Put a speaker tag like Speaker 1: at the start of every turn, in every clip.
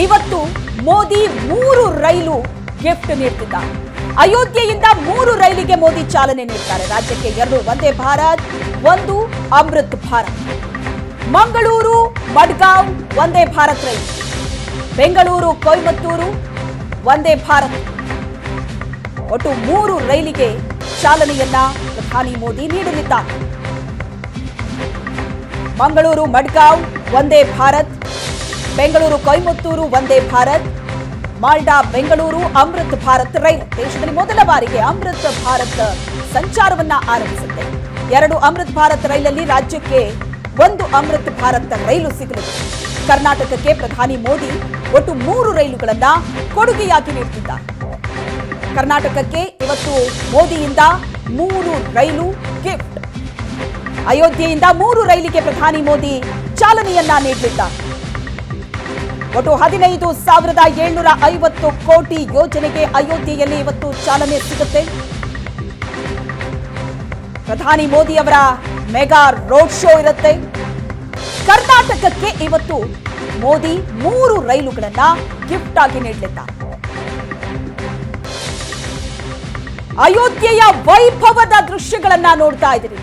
Speaker 1: ಇವತ್ತು ಮೋದಿ 3 ರೈಲು ಗಿಫ್ಟ್ ನೀಡುತ್ತಿದ್ದಾರೆ. ಅಯೋಧ್ಯೆಯಿಂದ 3 ರೈಲಿಗೆ ಮೋದಿ ಚಾಲನೆ ನೀಡುತ್ತಾರೆ. ರಾಜ್ಯಕ್ಕೆ 2 ವಂದೇ ಭಾರತ್, 1 ಅಮೃತ್ ಭಾರತ್. ಮಂಗಳೂರು ಮಡ್ಗಾಂವ್ ವಂದೇ ಭಾರತ್ ರೈಲು, ಬೆಂಗಳೂರು ಕೊಯಮತ್ತೂರು ವಂದೇ ಭಾರತ್. ಒಟ್ಟು 3 ರೈಲಿಗೆ ಚಾಲನೆಯನ್ನ ಪ್ರಧಾನಿ ಮೋದಿ ನೀಡಲಿದ್ದಾರೆ. ಮಂಗಳೂರು ಮಡ್ಗಾಂವ್ ವಂದೇ ಭಾರತ್, ಬೆಂಗಳೂರು ಕೊಯಮತ್ತೂರು ವಂದೇ ಭಾರತ್, ಮಾಲ್ಡಾ ಬೆಂಗಳೂರು ಅಮೃತ್ ಭಾರತ್ ರೈಲು. ದೇಶದಲ್ಲಿ ಮೊದಲ ಬಾರಿಗೆ ಅಮೃತ್ ಭಾರತ್ ಸಂಚಾರವನ್ನ ಆರಂಭಿಸುತ್ತೆ. 2 ಅಮೃತ್ ಭಾರತ್ ರೈಲಲ್ಲಿ ರಾಜ್ಯಕ್ಕೆ 1 ಅಮೃತ್ ಭಾರತ್ ರೈಲು ಸಿಗಲಿದೆ. ಕರ್ನಾಟಕಕ್ಕೆ ಪ್ರಧಾನಿ ಮೋದಿ ಒಟ್ಟು 3 ರೈಲುಗಳನ್ನ ಕೊಡುಗೆಯಾಗಿ ನೀಡುತ್ತಿದ್ದಾರೆ. ಕರ್ನಾಟಕಕ್ಕೆ ಇವತ್ತು ಮೋದಿಯಿಂದ 3 ರೈಲು ಗಿಫ್ಟ್. ಅಯೋಧ್ಯೆಯಿಂದ 3 ರೈಲಿಗೆ ಪ್ರಧಾನಿ ಮೋದಿ ಚಾಲನೆಯನ್ನ ನೀಡಲಿದ್ದಾರೆ. ಒಟ್ಟು 15,750 ಕೋಟಿ ಯೋಜನೆಗೆ ಅಯೋಧ್ಯೆಯಲ್ಲಿ ಇವತ್ತು ಚಾಲನೆ ಸಿಗುತ್ತೆ. ಪ್ರಧಾನಿ ಮೋದಿ ಅವರ ಮೆಗಾ ರೋಡ್ ಶೋ ಇರುತ್ತೆ. ಕರ್ನಾಟಕಕ್ಕೆ ಇವತ್ತು ಮೋದಿ 3 ರೈಲುಗಳನ್ನ ಗಿಫ್ಟ್ ಆಗಿ ನೀಡಲಿದ್ದಾರೆ. ಅಯೋಧ್ಯೆಯ ವೈಭವದ ದೃಶ್ಯಗಳನ್ನ ನೋಡ್ತಾ ಇದ್ದೀರಿ.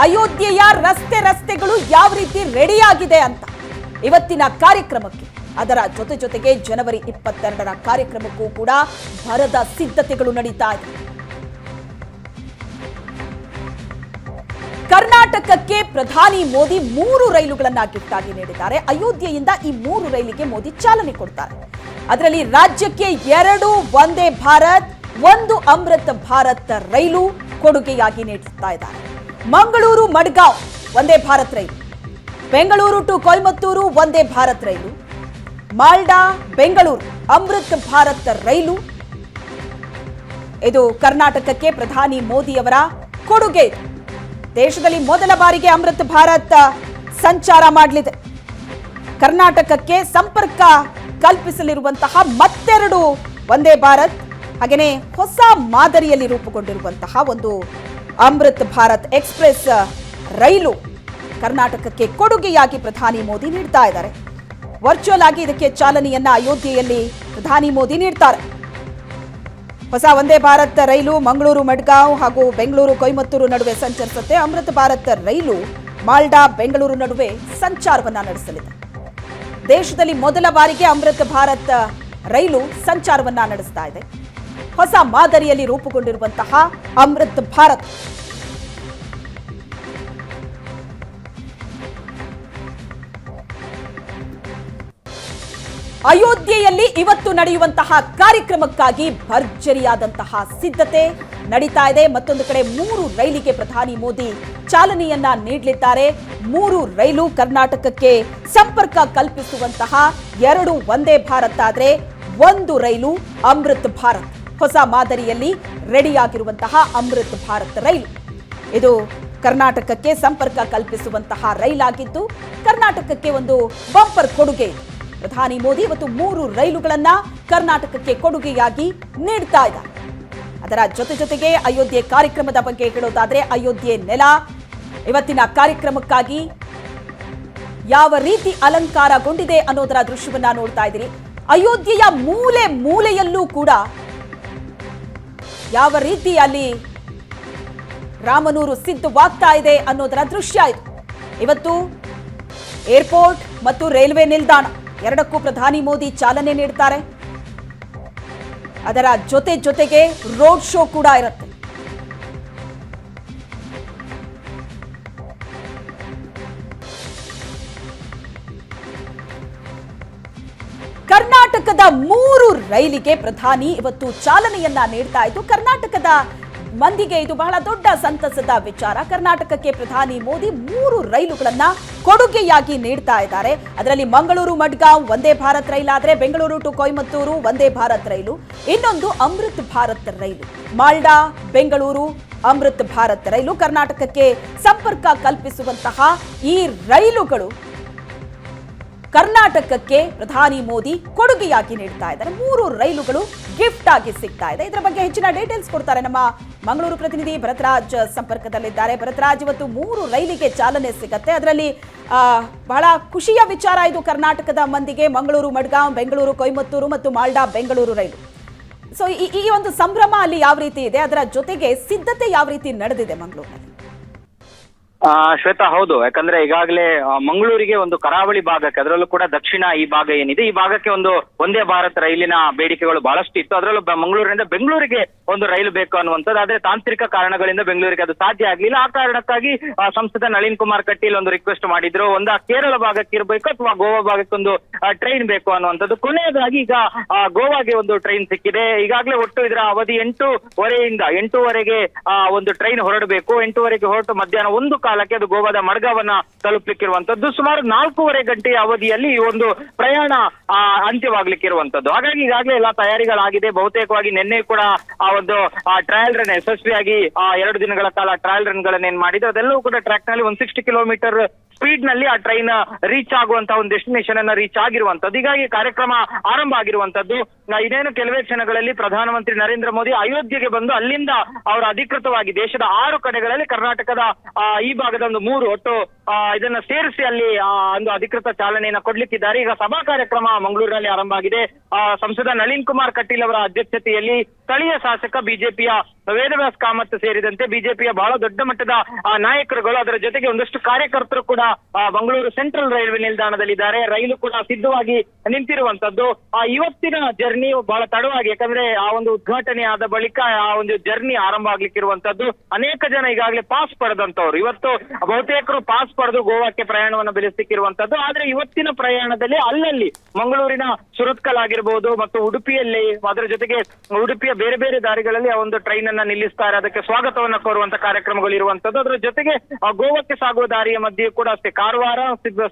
Speaker 1: ಅಯೋಧ್ಯೆಯ ರಸ್ತೆಗಳು ಯಾವ ರೀತಿ ರೆಡಿಯಾಗಿದೆ ಅಂತ ಇವತ್ತಿನ ಕಾರ್ಯಕ್ರಮಕ್ಕೆ, ಅದರ ಜೊತೆಗೆ ಜನವರಿ 22ರ ಕಾರ್ಯಕ್ರಮಕ್ಕೂ ಕೂಡ ಭರದ ಸಿದ್ಧತೆಗಳು ನಡೀತಾ ಇದೆ. ಕರ್ನಾಟಕಕ್ಕೆ ಪ್ರಧಾನಿ ಮೋದಿ 3 ರೈಲುಗಳನ್ನ ಗಿಫ್ಟ್ ಆಗಿ ನೀಡಿದ್ದಾರೆ. ಅಯೋಧ್ಯೆಯಿಂದ ಈ 3 ರೈಲಿಗೆ ಮೋದಿ ಚಾಲನೆ ಕೊಡ್ತಾರೆ. ಅದರಲ್ಲಿ ರಾಜ್ಯಕ್ಕೆ 2 ವಂದೇ ಭಾರತ್, 1 ಅಮೃತ್ ಭಾರತ್ ರೈಲು ಕೊಡುಗೆಯಾಗಿ ನೀಡುತ್ತಾ ಇದ್ದಾರೆ. ಮಂಗಳೂರು ಮಡ್ಗಾಂವ್ ವಂದೇ ಭಾರತ್ ರೈಲು, ಬೆಂಗಳೂರು ಟು ಕೊಯಮತ್ತೂರು ವಂದೇ ಭಾರತ್ ರೈಲು, ಮಾಲ್ಡಾ ಬೆಂಗಳೂರು ಅಮೃತ್ ಭಾರತ್ ರೈಲು. ಇದು ಕರ್ನಾಟಕಕ್ಕೆ ಪ್ರಧಾನಿ ಮೋದಿ ಅವರ ಕೊಡುಗೆ. ದೇಶದಲ್ಲಿ ಮೊದಲ ಬಾರಿಗೆ ಅಮೃತ್ ಭಾರತ್ ಸಂಚಾರ ಮಾಡಲಿದೆ. ಕರ್ನಾಟಕಕ್ಕೆ ಸಂಪರ್ಕ ಕಲ್ಪಿಸಲಿರುವಂತಹ ಮತ್ತೆರಡು ವಂದೇ ಭಾರತ್, ಹಾಗೆಯೇ ಹೊಸ ಮಾದರಿಯಲ್ಲಿ ರೂಪುಗೊಂಡಿರುವಂತಹ ಒಂದು ಅಮೃತ್ ಭಾರತ್ ಎಕ್ಸ್ಪ್ರೆಸ್ ರೈಲು ಕರ್ನಾಟಕಕ್ಕೆ ಕೊಡುಗೆಯಾಗಿ ಪ್ರಧಾನಿ ಮೋದಿ ನೀಡ್ತಾ ಇದ್ದಾರೆ. ವರ್ಚುವಲ್ ಆಗಿ ಇದಕ್ಕೆ ಚಾಲನೆಯನ್ನ ಅಯೋಧ್ಯೆಯಲ್ಲಿ ಪ್ರಧಾನಿ ಮೋದಿ ನೀಡ್ತಾರೆ. ಹೊಸ ವಂದೇ ಭಾರತ್ ರೈಲು ಮಂಗಳೂರು ಮಡ್ಗಾಂವ್ ಹಾಗೂ ಬೆಂಗಳೂರು ಕೊಯಮತ್ತೂರು ನಡುವೆ ಸಂಚರಿಸುತ್ತೆ. ಅಮೃತ್ ಭಾರತ್ ರೈಲು ಮಾಲ್ಡಾ ಬೆಂಗಳೂರು ನಡುವೆ ಸಂಚಾರವನ್ನ ನಡೆಸಲಿದೆ. ದೇಶದಲ್ಲಿ ಮೊದಲ ಬಾರಿಗೆ ಅಮೃತ್ ಭಾರತ್ ರೈಲು ಸಂಚಾರವನ್ನ ನಡೆಸ್ತಾ ಇದೆ. ಹೊಸ ಮಾದರಿಯಲ್ಲಿ ರೂಪುಗೊಂಡಿರುವಂತಹ ಅಮೃತ್ ಭಾರತ್. ಅಯೋಧ್ಯೆಯಲ್ಲಿ ಇವತ್ತು ನಡೆಯುವಂತಹ ಕಾರ್ಯಕ್ರಮಕ್ಕಾಗಿ ಭರ್ಜರಿಯಾದಂತಹ ಸಿದ್ಧತೆ ನಡೀತಾ ಇದೆ. ಮತ್ತೊಂದು ಕಡೆ 3 ರೈಲಿಗೆ ಪ್ರಧಾನಿ ಮೋದಿ ಚಾಲನೆಯನ್ನ ನೀಡಲಿದ್ದಾರೆ. 3 ರೈಲು ಕರ್ನಾಟಕಕ್ಕೆ ಸಂಪರ್ಕ ಕಲ್ಪಿಸುವಂತಹ 2 ವಂದೇ ಭಾರತ್ ಆದ್ರೆ 1 ರೈಲು ಅಮೃತ್ ಭಾರತ್, ಹೊಸ ಮಾದರಿಯಲ್ಲಿ ರೆಡಿಯಾಗಿರುವಂತಹ ಅಮೃತ್ ಭಾರತ್ ರೈಲು. ಇದು ಕರ್ನಾಟಕಕ್ಕೆ ಸಂಪರ್ಕ ಕಲ್ಪಿಸುವಂತಹ ರೈಲಾಗಿದ್ದು ಕರ್ನಾಟಕಕ್ಕೆ ಒಂದು ಬಂಪರ್ ಕೊಡುಗೆ. ಪ್ರಧಾನಿ ಮೋದಿ ಇವತ್ತು 3 ರೈಲುಗಳನ್ನ ಕರ್ನಾಟಕಕ್ಕೆ ಕೊಡುಗೆಯಾಗಿ ನೀಡ್ತಾ ಇದ್ದಾರೆ. ಅದರ ಜೊತೆಗೆ ಅಯೋಧ್ಯೆ ಕಾರ್ಯಕ್ರಮದ ಬಗ್ಗೆ ಹೇಳೋದಾದ್ರೆ, ಅಯೋಧ್ಯೆ ನೆಲ ಇವತ್ತಿನ ಕಾರ್ಯಕ್ರಮಕ್ಕಾಗಿ ಯಾವ ರೀತಿ ಅಲಂಕಾರಗೊಂಡಿದೆ ಅನ್ನೋದರ ದೃಶ್ಯವನ್ನ ನೋಡ್ತಾ ಇದ್ದೀರಿ. ಅಯೋಧ್ಯೆಯ ಮೂಲೆ ಮೂಲೆಯಲ್ಲೂ ಕೂಡ ಯಾವ ರೀತಿ ಅಲ್ಲಿ ರಾಮನೂರು ಸಿದ್ಧವಾಗ್ತಾ ಇದೆ ಅನ್ನೋದರ ದೃಶ್ಯ ಇದು. ಇವತ್ತು ಏರ್ಪೋರ್ಟ್ ಮತ್ತು ರೈಲ್ವೆ ನಿಲ್ದಾಣ ಎರಡಕ್ಕೂ ಪ್ರಧಾನಿ ಮೋದಿ ಚಾಲನೆ ನೀಡುತ್ತಾರೆ. ಅದರ ಜೊತೆಗೆ ರೋಡ್ ಶೋ ಕೂಡ ಇರುತ್ತೆ. ಕರ್ನಾಟಕದ 3 ರೈಲಿಗೆ ಪ್ರಧಾನಿ ಇವತ್ತು ಚಾಲನೆಯನ್ನ ನೀಡ್ತಾ ಇದ್ದು ಕರ್ನಾಟಕದ ಮಂದಿಗೆ ಇದು ಬಹಳ ದೊಡ್ಡ ಸಂತಸದ ವಿಚಾರ. ಕರ್ನಾಟಕಕ್ಕೆ ಪ್ರಧಾನಿ ಮೋದಿ 3 ರೈಲುಗಳನ್ನ ಕೊಡುಗೆಯಾಗಿ ನೀಡ್ತಾ ಇದ್ದಾರೆ. ಅದರಲ್ಲಿ ಮಂಗಳೂರು ಮಡ್ಗಾಂವ್ ವಂದೇ ಭಾರತ್ ರೈಲು ಆದ್ರೆ ಬೆಂಗಳೂರು ಟು ಕೊಯಮತ್ತೂರು ವಂದೇ ಭಾರತ್ ರೈಲು, ಇನ್ನೊಂದು ಅಮೃತ್ ಭಾರತ್ ರೈಲು. ಮಾಲ್ಡಾ ಬೆಂಗಳೂರು ಅಮೃತ್ ಭಾರತ್ ರೈಲು ಕರ್ನಾಟಕಕ್ಕೆ ಸಂಪರ್ಕ ಕಲ್ಪಿಸುವಂತಹ ಈ ರೈಲುಗಳು ಕರ್ನಾಟಕಕ್ಕೆ ಪ್ರಧಾನಿ ಮೋದಿ ಕೊಡುಗೆಯಾಗಿ ನೀಡ್ತಾ ಇದ್ದಾರೆ. 3 ರೈಲುಗಳು ಗಿಫ್ಟ್ ಆಗಿ ಸಿಗ್ತಾ ಇದೆ. ಇದರ ಬಗ್ಗೆ ಹೆಚ್ಚಿನ ಡೀಟೇಲ್ಸ್ ಕೊಡ್ತಾರೆ ನಮ್ಮ ಮಂಗಳೂರು ಪ್ರತಿನಿಧಿ ಭರತರಾಜ್ ಸಂಪರ್ಕದಲ್ಲಿದ್ದಾರೆ. ಭರತರಾಜ್, ಇವತ್ತು 3 ರೈಲಿಗೆ ಚಾಲನೆ ಸಿಗತ್ತೆ. ಅದರಲ್ಲಿ ಬಹಳ ಖುಷಿಯ ವಿಚಾರ ಇದು ಕರ್ನಾಟಕದ ಮಂದಿಗೆ. ಮಂಗಳೂರು ಮಡ್ಗಾಂವ್, ಬೆಂಗಳೂರು ಕೊಯಮತ್ತೂರು ಮತ್ತು ಮಾಲ್ಡಾ ಬೆಂಗಳೂರು ರೈಲು. ಸೊ ಈ ಒಂದು ಸಂಭ್ರಮ ಅಲ್ಲಿ ಯಾವ ರೀತಿ ಇದೆ, ಅದರ ಜೊತೆಗೆ ಸಿದ್ಧತೆ ಯಾವ ರೀತಿ ನಡೆದಿದೆ ಮಂಗಳೂರಿನಲ್ಲಿ?
Speaker 2: ಶ್ವೇತಾ, ಹೌದು. ಯಾಕಂದ್ರೆ ಈಗಾಗಲೇ ಮಂಗಳೂರಿಗೆ ಒಂದು ಕರಾವಳಿ ಭಾಗಕ್ಕೆ, ಅದರಲ್ಲೂ ಕೂಡ ದಕ್ಷಿಣ ಈ ಭಾಗ ಏನಿದೆ, ಈ ಭಾಗಕ್ಕೆ ಒಂದು ಒಂದೇ ಭಾರತ್ ರೈಲಿನ ಬೇಡಿಕೆಗಳು ಬಹಳಷ್ಟು ಇತ್ತು. ಅದರಲ್ಲೂ ಮಂಗಳೂರಿನಿಂದ ಬೆಂಗಳೂರಿಗೆ ಒಂದು ರೈಲು ಬೇಕು ಅನ್ನುವಂಥದ್ದು. ಆದ್ರೆ ತಾಂತ್ರಿಕ ಕಾರಣಗಳಿಂದ ಬೆಂಗಳೂರಿಗೆ ಅದು ಸಾಧ್ಯ ಆಗ್ಲಿಲ್ಲ. ಆ ಕಾರಣಕ್ಕಾಗಿ ಸಂಸದ ನಳಿನ್ ಕುಮಾರ್ ಕಟೀಲ್ ಒಂದು ರಿಕ್ವೆಸ್ಟ್ ಮಾಡಿದ್ರು, ಒಂದು ಕೇರಳ ಭಾಗಕ್ಕೆ ಇರಬೇಕು ಅಥವಾ ಗೋವಾ ಭಾಗಕ್ಕೆ ಒಂದು ಟ್ರೈನ್ ಬೇಕು ಅನ್ನುವಂಥದ್ದು. ಕೊನೆಯದಾಗಿ ಈಗ ಗೋವಾಗೆ ಒಂದು ಟ್ರೈನ್ ಸಿಕ್ಕಿದೆ. ಈಗಾಗಲೇ ಒಟ್ಟು ಇದರ ಅವಧಿ 8:30ಯಿಂದ 8:00ವರೆಗೆ ಒಂದು ಟ್ರೈನ್ ಹೊರಡಬೇಕು. 8:00ವರೆಗೆ ಹೊರಟು ಮಧ್ಯಾಹ್ನ 1 ಕಾಲಕ್ಕೆ ಅದು ಗೋವಾದ ಮಡ್ಗಾವನ್ನ ತಲುಪಲಿಕ್ಕಿರುವಂತದ್ದು. ಸುಮಾರು 4.5 ಗಂಟೆಯ ಅವಧಿಯಲ್ಲಿ ಈ ಒಂದು ಪ್ರಯಾಣ ಅಂತ್ಯವಾಗ್ಲಿಕ್ಕಿರುವಂತದ್ದು. ಹಾಗಾಗಿ ಈಗಾಗಲೇ ಎಲ್ಲಾ ತಯಾರಿಗಳಾಗಿದೆ. ಬಹುತೇಕವಾಗಿ ನಿನ್ನೆ ಕೂಡ ಆ ಒಂದು ಟ್ರಯಲ್ ರನ್ ಯಶಸ್ವಿಯಾಗಿ 2 ದಿನಗಳ ಕಾಲ ಟ್ರಯಲ್ ರನ್ ಗಳನ್ನೇನ್ ಮಾಡಿದ್ರು, ಅದೆಲ್ಲವೂ ಕೂಡ ಟ್ರ್ಯಾಕ್ ನಲ್ಲಿ 160 ಕಿಲೋಮೀಟರ್ ಸ್ಪೀಡ್ ನಲ್ಲಿ ಆ ಟ್ರೈನ್ ರೀಚ್ ಆಗುವಂತಹ ಒಂದು ಡೆಸ್ಟಿನೇಷನ್ ಅನ್ನ ರೀಚ್ ಆಗಿರುವಂತದ್ದು. ಹೀಗಾಗಿ ಕಾರ್ಯಕ್ರಮ ಆರಂಭ ಆಗಿರುವಂತದ್ದು. ಇದೇನು ಕೆಲವೇ ಕ್ಷಣಗಳಲ್ಲಿ ಪ್ರಧಾನಮಂತ್ರಿ ನರೇಂದ್ರ ಮೋದಿ ಅಯೋಧ್ಯೆಗೆ ಬಂದು ಅಲ್ಲಿಂದ ಅವರ ಅಧಿಕೃತವಾಗಿ ದೇಶದ 6 ಕಡೆಗಳಲ್ಲಿ ಕರ್ನಾಟಕದ ಈ ಭಾಗದ ಒಂದು 3 ಒಟ್ಟು ಇದನ್ನ ಸೇರಿಸಿ ಅಲ್ಲಿ ಒಂದು ಅಧಿಕೃತ ಚಾಲನೆಯನ್ನ ಕೊಡ್ಲಿಕ್ಕಿದ್ದಾರೆ. ಈಗ ಸಭಾ ಕಾರ್ಯಕ್ರಮ ಮಂಗಳೂರಿನಲ್ಲಿ ಆರಂಭ ಆಗಿದೆ. ಸಂಸದ ನಳಿನ್ ಕುಮಾರ್ ಕಟೀಲ್ ಅವರ ಅಧ್ಯಕ್ಷತೆಯಲ್ಲಿ ಸ್ಥಳೀಯ ಶಾಸಕ ಬಿಜೆಪಿಯ ವೇದವ್ಯಾಸ್ ಕಾಮತ್ ಸೇರಿದಂತೆ ಬಿಜೆಪಿಯ ಬಹಳ ದೊಡ್ಡ ಮಟ್ಟದ ನಾಯಕರುಗಳು, ಅದರ ಜೊತೆಗೆ ಒಂದಷ್ಟು ಕಾರ್ಯಕರ್ತರು ಕೂಡ ಮಂಗಳೂರು ಸೆಂಟ್ರಲ್ ರೈಲ್ವೆ ನಿಲ್ದಾಣದಲ್ಲಿದ್ದಾರೆ. ರೈಲು ಕೂಡ ಸಿದ್ಧವಾಗಿ ನಿಂತಿರುವಂತದ್ದು. ಇವತ್ತಿನ ಜರ್ನಿ ಬಹಳ ತಡವಾಗಿ, ಯಾಕಂದ್ರೆ ಆ ಒಂದು ಉದ್ಘಾಟನೆ ಆದ ಬಳಿಕ ಆ ಒಂದು ಜರ್ನಿ ಆರಂಭ ಆಗ್ಲಿಕ್ಕಿರುವಂತದ್ದು. ಅನೇಕ ಜನ ಈಗಾಗಲೇ ಪಾಸ್ ಪಡೆದಂತವ್ರು ಇವತ್ತು ಬಹುತೇಕರು ಪಾಸ್ ಪಡೆದು ಗೋವಾಕ್ಕೆ ಪ್ರಯಾಣವನ್ನು ಬೆಳೆಸಲಿಕ್ಕಿರುವಂತದ್ದು. ಆದ್ರೆ ಇವತ್ತಿನ ಪ್ರಯಾಣದಲ್ಲಿ ಅಲ್ಲಲ್ಲಿ ಮಂಗಳೂರಿನ ಸುರತ್ಕಲ್ ಆಗಿರಬಹುದು ಮತ್ತು ಉಡುಪಿಯಲ್ಲಿ, ಅದರ ಜೊತೆಗೆ ಉಡುಪಿಯ ಬೇರೆ ಬೇರೆ ದಾರಿಗಳಲ್ಲಿ ಆ ಒಂದು ಟ್ರೈನ್ ಅನ್ನ ನಿಲ್ಲಿಸ್ತಾರೆ. ಅದಕ್ಕೆ ಸ್ವಾಗತವನ್ನ ಕೋರುವಂತ ಕಾರ್ಯಕ್ರಮಗಳು ಇರುವಂತದ್ದು. ಅದರ ಜೊತೆಗೆ ಗೋವಾಕ್ಕೆ ಸಾಗುವ ದಾರಿಯ ಮಧ್ಯೆ ಕೂಡ ಅಷ್ಟೇ ಕಾರವಾರ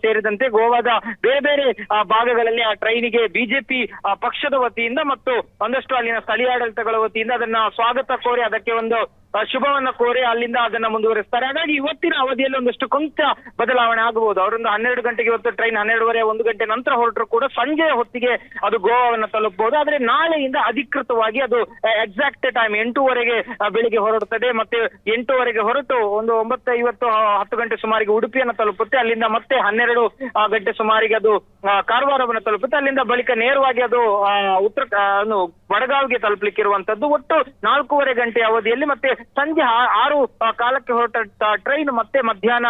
Speaker 2: ಸೇರಿದಂತೆ ಗೋವಾದ ಬೇರೆ ಬೇರೆ ಭಾಗಗಳಲ್ಲಿ ಆ ಟ್ರೈನಿಗೆ ಬಿಜೆಪಿ ಪಕ್ಷದ ವತಿಯಿಂದ ಮತ್ತು ಒಂದಷ್ಟು ಅಲ್ಲಿನ ಸ್ಥಳೀಯಾಡಳಿತಗಳ ವತಿಯಿಂದ ಅದನ್ನ ಸ್ವಾಗತ ಕೋರಿ ಅದಕ್ಕೆ ಒಂದು ಶುಭವನ್ನ ಕೋರಿ ಅಲ್ಲಿಂದ ಅದನ್ನ ಮುಂದುವರಿಸ್ತಾರೆ. ಹಾಗಾಗಿ ಇವತ್ತಿನ ಅವಧಿಯಲ್ಲಿ ಒಂದಷ್ಟು ಕೊಂಚ ಬದಲಾವಣೆ ಆಗಬಹುದು. ಅವರೊಂದು 12 ಗಂಟೆಗೆ ಇವತ್ತು ಟ್ರೈನ್ 12:30 1 ಗಂಟೆ ನಂತರ ಹೊರಟರು ಕೂಡ ಸಂಜೆಯ ಹೊತ್ತಿಗೆ ಅದು ಗೋವಾವನ್ನ ತಲುಪಬಹುದು. ಆದ್ರೆ ನಾಳೆಯಿಂದ ಅಧಿಕೃತವಾಗಿ ಅದು ಎಕ್ಸಾಕ್ಟ್ ಟೈಮ್ 8:00ವರೆಗೆ ಬೆಳಿಗ್ಗೆ ಹೊರಡುತ್ತದೆ. ಮತ್ತೆ 8:00ವರೆಗೆ ಹೊರಟು ಒಂದು 9:50 10 ಗಂಟೆ ಸುಮಾರಿಗೆ ಉಡುಪಿಯನ್ನು ತಲುಪುತ್ತೆ. ಅಲ್ಲಿಂದ ಮತ್ತೆ 12 ಗಂಟೆ ಸುಮಾರಿಗೆ ಅದು ಕಾರವಾರವನ್ನು ತಲುಪುತ್ತೆ. ಅಲ್ಲಿಂದ ಬಳಿಕ ನೇರವಾಗಿ ಅದು ವಡಗಾವ್ಗೆ ತಲುಪಲಿಕ್ಕಿರುವಂತದ್ದು. ಒಟ್ಟು 4.5 ಗಂಟೆಯ ಅವಧಿಯಲ್ಲಿ ಮತ್ತೆ ಸಂಜೆ 6 ಕಾಲಕ್ಕೆ ಹೊರಟ ಟ್ರೈನ್ ಮತ್ತೆ ಮಧ್ಯಾಹ್ನ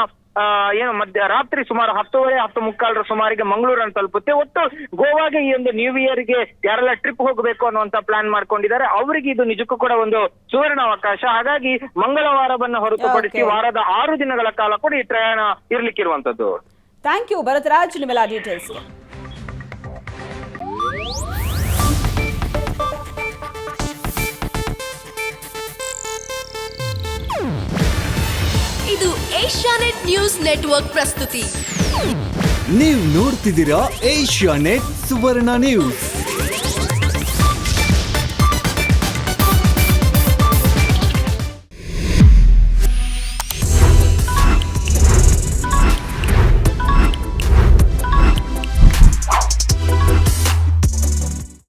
Speaker 2: ರಾತ್ರಿ ಸುಮಾರು 10:30 10:45 ಸುಮಾರಿಗೆ ಮಂಗಳೂರನ್ನು ತಲುಪುತ್ತೆ. ಒಟ್ಟು ಗೋವಾಗೆ ಈ ಒಂದು ನ್ಯೂ ಇಯರ್ಗೆ ಯಾರೆಲ್ಲ ಟ್ರಿಪ್ ಹೋಗಬೇಕು ಅನ್ನುವಂತ ಪ್ಲಾನ್ ಮಾಡ್ಕೊಂಡಿದ್ದಾರೆ ಅವರಿಗೆ ಇದು ನಿಜಕ್ಕೂ ಕೂಡ ಒಂದು ಸುವರ್ಣ ಅವಕಾಶ. ಹಾಗಾಗಿ ಮಂಗಳವಾರವನ್ನ ಹೊರತುಪಡಿಸಿ ವಾರದ 6 ದಿನಗಳ ಕಾಲ ಕೂಡ ಈ ಪ್ರಯಾಣ ಇರ್ಲಿಕ್ಕಿರುವಂತದ್ದು.
Speaker 1: ಥ್ಯಾಂಕ್ ಯು ಭರತರಾಜ್, ನಿಮ್ಮೆಲ್ಲ ಡೀಟೇಲ್ಸ್.
Speaker 3: ಇದು ಏಷ್ಯಾನೆಟ್ ನ್ಯೂಸ್ ನೆಟ್ವರ್ಕ್ ಪ್ರಸ್ತುತಿ.
Speaker 4: ನೀವು ನೋಡ್ತಿದ್ದೀರಾ ಏಷ್ಯಾನೆಟ್ ಸುವರ್ಣ ನ್ಯೂಸ್.